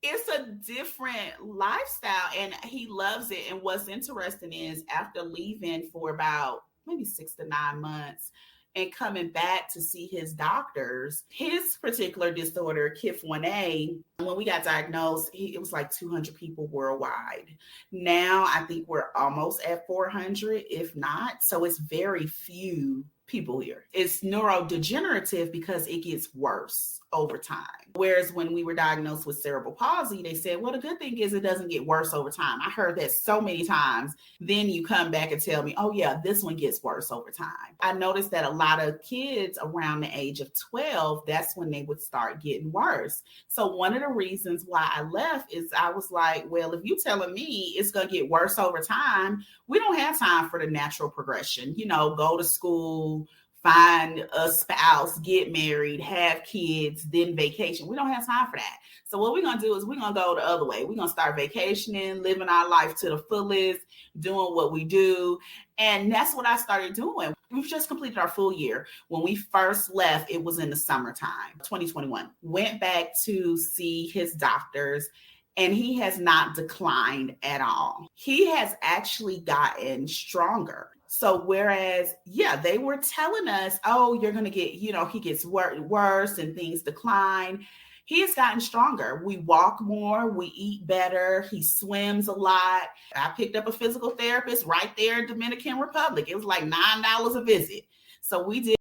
It's a different lifestyle and he loves it. And what's interesting is after leaving for about maybe 6 to 9 months and coming back to see his doctors, his particular disorder, KIF1A, when we got diagnosed, it was like 200 people worldwide. Now I think we're almost at 400, if not. So it's very few people here. It's neurodegenerative because it gets worse over time. Whereas when we were diagnosed with cerebral palsy, they said, well, the good thing is it doesn't get worse over time. I heard that so many times. Then you come back and tell me, oh yeah, this one gets worse over time. I noticed that a lot of kids around the age of 12, that's when they would start getting worse. So one of the reasons why I left is I was like, well, if you're telling me it's going to get worse over time, we don't have time for the natural progression. Go to school, find a spouse, get married, have kids, then vacation. We don't have time for that. So what we're going to do is we're going to go the other way. We're going to start vacationing, living our life to the fullest, doing what we do. And that's what I started doing. We've just completed our full year. When we first left, it was in the summertime, 2021. Went back to see his doctors, and he has not declined at all. He has actually gotten stronger. So whereas, they were telling us, oh, you're going to get, he gets worse and things decline. He has gotten stronger. We walk more, we eat better. He swims a lot. I picked up a physical therapist right there in Dominican Republic. It was like $9 a visit. So we did